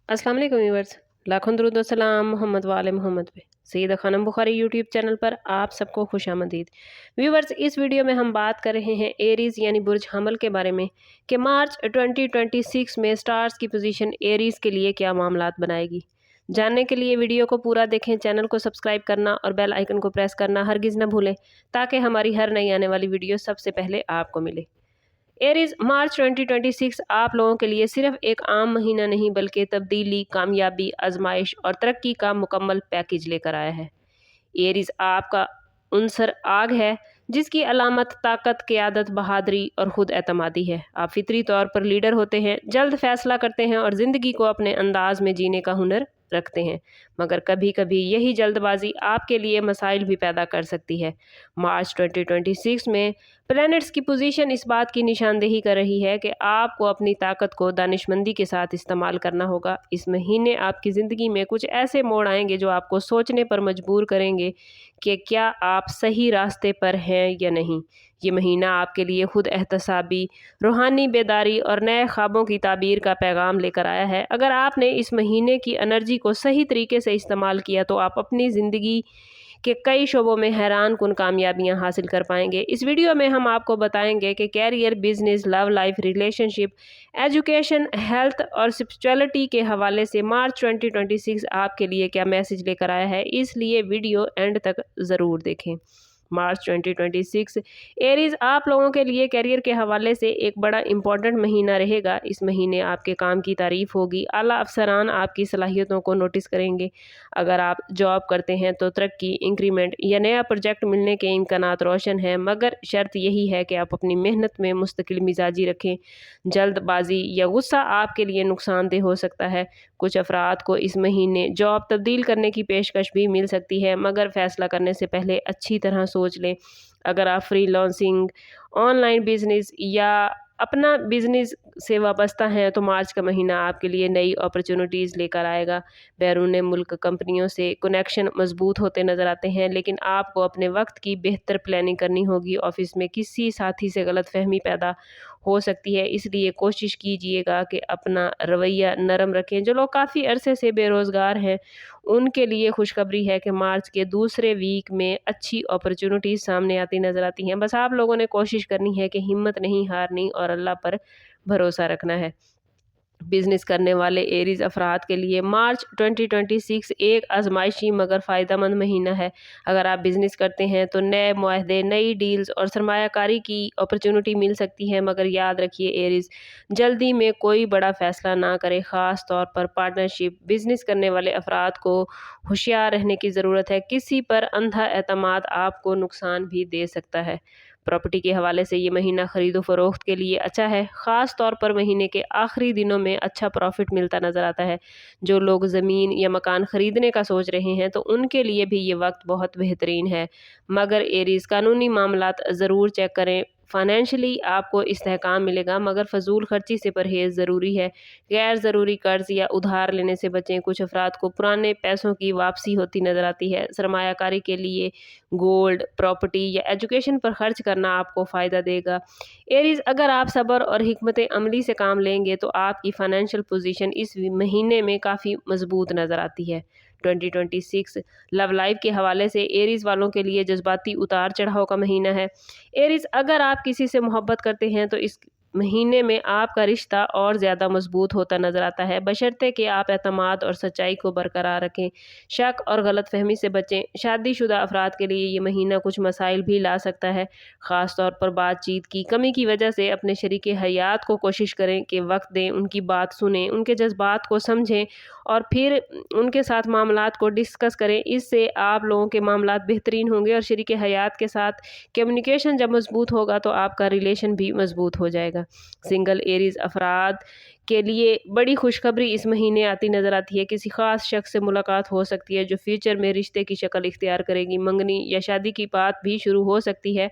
अस्सलाम वालेकुम व्यूअर्स, लाखों दुरूद व सलाम मोहम्मद वाले मोहम्मद पे। सैयदा खानम बुखारी यूट्यूब चैनल पर आप सबको खुशामदीद। व्यूअर्स, इस वीडियो में हम बात कर रहे हैं एरीज़ यानी बुर्ज हमल के बारे में कि मार्च 2026 में स्टार्स की पोजीशन एरीज़ के लिए क्या मामलात बनाएगी। जानने के लिए वीडियो को पूरा देखें, चैनल को सब्सक्राइब करना और बेल आइकन को प्रेस करना हरगिज़ न भूलें ताकि हमारी हर नई आने वाली वीडियो सबसे पहले आपको मिले। एरीज मार्च 2026 आप लोगों के लिए सिर्फ एक आम महीना नहीं बल्कि तब्दीली, कामयाबी, आजमाइश और तरक्की का मुकम्मल पैकेज लेकर आया है। एरीज आपका उनसर आग है जिसकी अलामत ताकत, क़यादत, बहादुरी और खुद एतमादी है। आप फितरी तौर पर लीडर होते हैं, जल्द फैसला करते हैं और ज़िंदगी को अपने अंदाज में जीने का हुनर रखते हैं, मगर कभी कभी यही जल्दबाजी आपके लिए मसाइल भी पैदा कर सकती है। मार्च 2026 में प्लैनेट्स की पोजीशन इस बात की निशानदेही कर रही है कि आपको अपनी ताकत को दानिशमंदी के साथ इस्तेमाल करना होगा। इस महीने आपकी ज़िंदगी में कुछ ऐसे मोड़ आएंगे जो आपको सोचने पर मजबूर करेंगे कि क्या आप सही रास्ते पर हैं या नहीं। ये महीना आपके लिए खुद एहतसाबी, रूहानी बेदारी और नए ख्वाबों की ताबीर का पैगाम लेकर आया है। अगर आपने इस महीने की एनर्जी को सही तरीके से इस्तेमाल किया तो आप अपनी ज़िंदगी के कई शोबों में हैरान कुन कामयाबियां हासिल कर पाएंगे। इस वीडियो में हम आपको बताएंगे कि career, business, love life, relationship, education, health और स्पिरिचुअलिटी के हवाले से मार्च 2026 आपके लिए क्या मैसेज लेकर आया है, इसलिए वीडियो एंड तक ज़रूर देखें। मार्च 2026 एरीज आप लोगों के लिए करियर के हवाले से एक बड़ा इम्पॉर्टेंट महीना रहेगा। इस महीने आपके काम की तारीफ होगी, आला अफसरान आपकी सलाहियतों को नोटिस करेंगे। अगर आप जॉब करते हैं तो तरक्की, इंक्रीमेंट या नया प्रोजेक्ट मिलने के इम्कानात रोशन हैं, मगर शर्त यही है कि आप अपनी मेहनत में मुस्तकिल मिजाजी रखें। जल्दबाजी या गुस्सा आपके लिए नुकसानदेह हो सकता है। कुछ अफराद को इस महीने जॉब तब्दील करने की पेशकश भी मिल सकती है, मगर फैसला करने से पहले अच्छी तरह सोच लें। अगर आप फ्रीलांसिंग, ऑनलाइन बिजनेस या अपना बिजनेस से वाबस्ता हैं तो मार्च का महीना आपके लिए नई अपॉर्चुनिटीज़ लेकर आएगा। बैरून मुल्क कंपनियों से कनेक्शन मजबूत होते नज़र आते हैं, लेकिन आपको अपने वक्त की बेहतर प्लानिंग करनी होगी। ऑफिस में किसी साथी से गलतफहमी पैदा हो सकती है, इसलिए कोशिश कीजिएगा कि अपना रवैया नरम रखें। जो लोग काफ़ी अरसे से बेरोज़गार हैं उनके लिए खुशखबरी है कि मार्च के दूसरे वीक में अच्छी अपॉर्चुनिटीज़ सामने आती नज़र आती हैं। बस आप लोगों ने कोशिश करनी है कि हिम्मत नहीं हारनी और अल्लाह पर भरोसा रखना है। बिजनेस करने वाले एरीज अफराद के लिए मार्च 2026 एक आजमाइशी मगर फ़ायदेमंद महीना है। अगर आप बिजनेस करते हैं तो नए मुआहदे, नई डील्स और सरमायाकारी की अपॉर्चुनिटी मिल सकती है, मगर याद रखिए एरीज, जल्दी में कोई बड़ा फैसला ना करें। ख़ास तौर पर पार्टनरशिप बिजनेस करने वाले अफराद को होशियार रहने की ज़रूरत है। किसी पर अंधा एतमाद आपको नुकसान भी दे सकता है। प्रॉपर्टी के हवाले से ये महीना ख़रीदो फरोख्त के लिए अच्छा है। ख़ास तौर पर महीने के आखिरी दिनों में अच्छा प्रॉफिट मिलता नज़र आता है। जो लोग ज़मीन या मकान ख़रीदने का सोच रहे हैं तो उनके लिए भी ये वक्त बहुत बेहतरीन है, मगर एरीज़ कानूनी मामलात ज़रूर चेक करें। फाइनेंशियली आपको इस्तेहकाम मिलेगा, मगर फजूल खर्ची से परहेज़ ज़रूरी है। गैर ज़रूरी कर्ज या उधार लेने से बचें। कुछ अफराद को पुराने पैसों की वापसी होती नज़र आती है। सरमायाकारी के लिए गोल्ड, प्रॉपर्टी या एजुकेशन पर खर्च करना आपको फ़ायदा देगा। एरीज़, अगर आप सब्र और हिकमत अमली से काम लेंगे तो आपकी फ़ाइनेंशियल पोजीशन इस महीने में काफ़ी मजबूत नज़र आती है। 2026 लव लाइफ के हवाले से एरीज़ वालों के लिए जज्बाती उतार चढ़ाव का महीना है। एरीज़, अगर आप किसी से मोहब्बत करते हैं तो इस महीने में आपका रिश्ता और ज़्यादा मजबूत होता नज़र आता है, बशर्ते कि आप एतमाद और सच्चाई को बरकरार रखें। शक और गलतफहमी से बचें। शादीशुदा अफराद के लिए ये महीना कुछ मसाइल भी ला सकता है। ख़ास तौर पर बातचीत की कमी की वजह से अपने शरीके हयात को कोशिश करें कि वक्त दें, उनकी बात सुनें, उनके जज्बात को समझें और फिर उनके साथ मामलात को डिस्कस करें। इससे आप लोगों के मामलात बेहतरीन होंगे और शरीके हयात के साथ कम्युनिकेशन जब मजबूत होगा तो आपका रिलेशन भी मजबूत हो जाएगा। सिंगल एरीज अफराद के लिए बड़ी खुशखबरी इस महीने आती नज़र आती है। किसी ख़ास शख्स से मुलाकात हो सकती है जो फ्यूचर में रिश्ते की शक्ल इख्तियार करेगी। मंगनी या शादी की बात भी शुरू हो सकती है,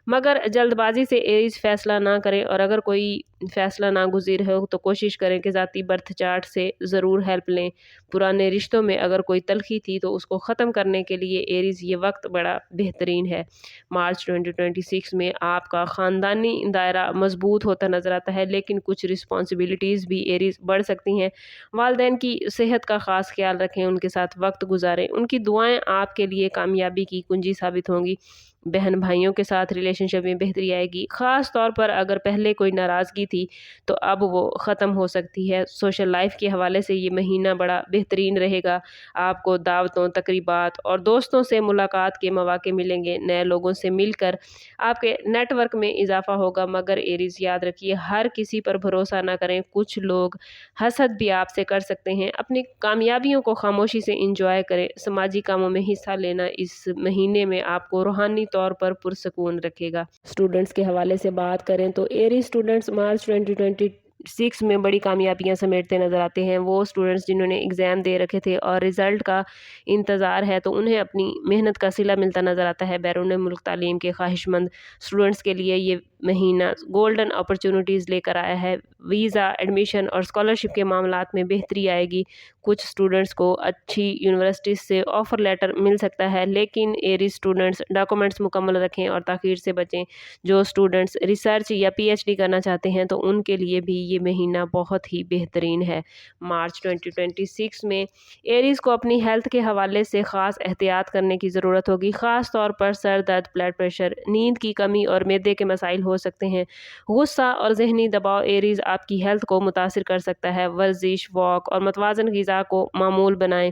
मगर जल्दबाजी से एरीज फैसला ना करें और अगर कोई फ़ैसला नागुज़ीर हो तो कोशिश करें कि ज़ाती बर्थ चार्ट से ज़रूर हेल्प लें। पुराने रिश्तों में अगर कोई तल्ख़ी थी तो उसको ख़त्म करने के लिए एरीज़ ये वक्त बड़ा बेहतरीन है। मार्च 2026 में आपका ख़ानदानी दायरा मज़बूत होता नज़र आता है, लेकिन कुछ रिस्पॉन्सिबिलिटीज़ भी एरीज़ बढ़ सकती हैं। वालिदैन की सेहत का ख़ास ख़्याल रखें, उनके साथ वक्त गुजारें, उनकी दुआएं आपके लिए कामयाबी की कुंजी साबित होंगी। बहन भाइयों के साथ रिलेशनशिप में बेहतरी आएगी, ख़ास तौर पर अगर पहले कोई नाराज़गी थी तो अब वो ख़त्म हो सकती है। सोशल लाइफ के हवाले से ये महीना बड़ा बेहतरीन रहेगा। आपको दावतों, तकरीबात और दोस्तों से मुलाकात के मौके मिलेंगे। नए लोगों से मिलकर आपके नेटवर्क में इजाफा होगा, मगर एरीज़ याद रखिए हर किसी पर भरोसा ना करें। कुछ लोग हसद भी आपसे कर सकते हैं। अपनी कामयाबियों को खामोशी से इंजॉय करें। समाजी कामों में हिस्सा लेना इस महीने में आपको रूहानी तौर पर पुरसकून रखेगा। स्टूडेंट्स के हवाले से बात करें तो एरीज़ स्टूडेंट्स मार्च 2026 में बड़ी कामयाबियां समेटते नज़र आते हैं। वो स्टूडेंट्स जिन्होंने एग्ज़ाम दे रखे थे और रिज़ल्ट का इंतज़ार है तो उन्हें अपनी मेहनत का सिला मिलता नज़र आता है। बैरून मुल्क तालीम के ख्वाहिशमंद स्टूडेंट्स के लिए ये महीना गोल्डन अपॉर्चुनिटीज़ लेकर आया है। वीज़ा, एडमिशन और स्कॉलरशिप के मामलात में बेहतरी आएगी। कुछ स्टूडेंट्स को अच्छी यूनिवर्सिटीज़ से ऑफ़र लेटर मिल सकता है, लेकिन एरीज़ स्टूडेंट्स डॉक्यूमेंट्स मुकम्मल रखें और ताख़ीर से बचें। जो स्टूडेंट्स रिसर्च या पीएचडी करना चाहते हैं तो उनके लिए भी ये महीना बहुत ही बेहतरीन है। मार्च 2026 में एरीज़ को अपनी हेल्थ के हवाले से ख़ास एहतियात करने की ज़रूरत होगी, ख़ास तौर पर सर दर्द, ब्लड प्रेशर, नींद की कमी और मैदे के मसाइल हो सकते हैं। गुस्सा और ज़हनी दबाव एरीज़ आपकी हेल्थ को मुतासिर कर सकता है। वर्जिश, वॉक और मतवाज़न ग़िज़ा को मामूल बनाएं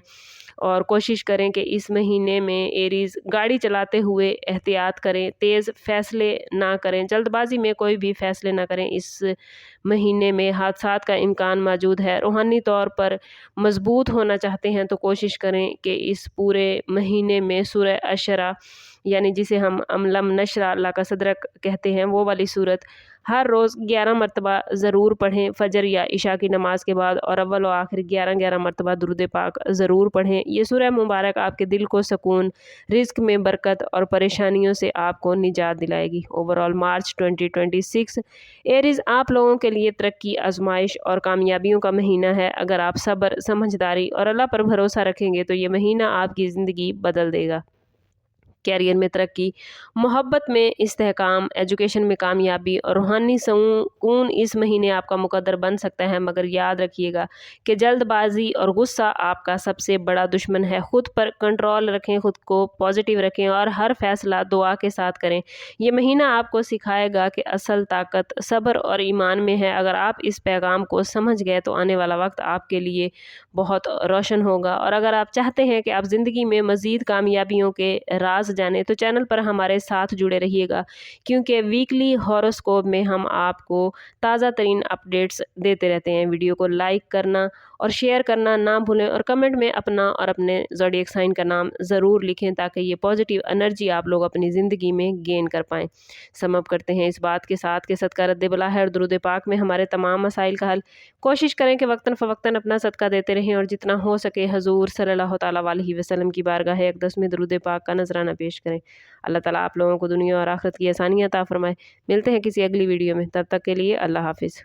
और कोशिश करें कि इस महीने में एरीज़ गाड़ी चलाते हुए एहतियात करें, तेज़ फ़ैसले ना करें, जल्दबाजी में कोई भी फ़ैसले ना करें। इस महीने में हादसात का इम्कान मौजूद है। रूहानी तौर पर मज़बूत होना चाहते हैं तो कोशिश करें कि इस पूरे महीने में सूरह अशरा यानी जिसे हम अमलम नशरा लाका सदरक कहते हैं वो वाली सूरत हर रोज़ 11 मरतबा ज़रूर पढ़ें। फ़जर या इशा की नमाज के बाद और अव्वल व आखिर 11-11 मरतबा दुरूद पाक ज़रूर पढ़ें। ये सूरह मुबारक आपके दिल को सुकून, रिज़्क में बरकत और परेशानियों से आपको निजात दिलाएगी। ओवरऑल मार्च 2026 एरीज़ आप लोगों के लिए तरक्की, आजमाइश और कामयाबियों का महीना है। अगर आप सब्र, समझदारी और अल्लाह पर भरोसा रखेंगे तो ये महीना आपकी ज़िंदगी बदल देगा। कैरियर में तरक्की, मोहब्बत में इस्तेहकाम, एजुकेशन में कामयाबी और रूहानी सुकून इस महीने आपका मुकद्दर बन सकता है, मगर याद रखिएगा कि जल्दबाजी और गुस्सा आपका सबसे बड़ा दुश्मन है। खुद पर कंट्रोल रखें, खुद को पॉजिटिव रखें और हर फैसला दुआ के साथ करें। ये महीना आपको सिखाएगा कि असल ताकत सब्र और ईमान में है। अगर आप इस पैगाम को समझ गए तो आने वाला वक्त आपके लिए बहुत रोशन होगा। और अगर आप चाहते हैं कि आप ज़िंदगी में मज़ीद कामयाबियों के राज जाने तो चैनल पर हमारे साथ जुड़े रहिएगा, क्योंकि वीकली हॉरोस्कोप में हम आपको ताज़ा तरीन अपडेट्स देते रहते हैं। वीडियो को लाइक करना और शेयर करना ना भूलें और कमेंट में अपना और अपने ज़ोडिएक साइन का नाम ज़रूर लिखें ताकि ये पॉजिटिव एनर्जी आप लोग अपनी ज़िंदगी में गेन कर पाएँ। सम अप करते हैं इस बात के साथ कि सदका रद्द बला है और दुरूद पाक में हमारे तमाम मसाइल का हल। कोशिश करें कि वक्तन फ़वक्तन अपना सदका देते रहें और जितना हो सके हजूर सल्लल्लाहु तआला अलैहि वसल्लम की बारगाह अक़दस में दुरूद पाक का नजराना पेश करें। अल्लाह ताला आप लोगों को दुनिया और आखिरत की आसानियाँ अता फरमाए। मिलते हैं किसी अगली वीडियो में, तब तक के लिए अल्लाह हाफ़िज़।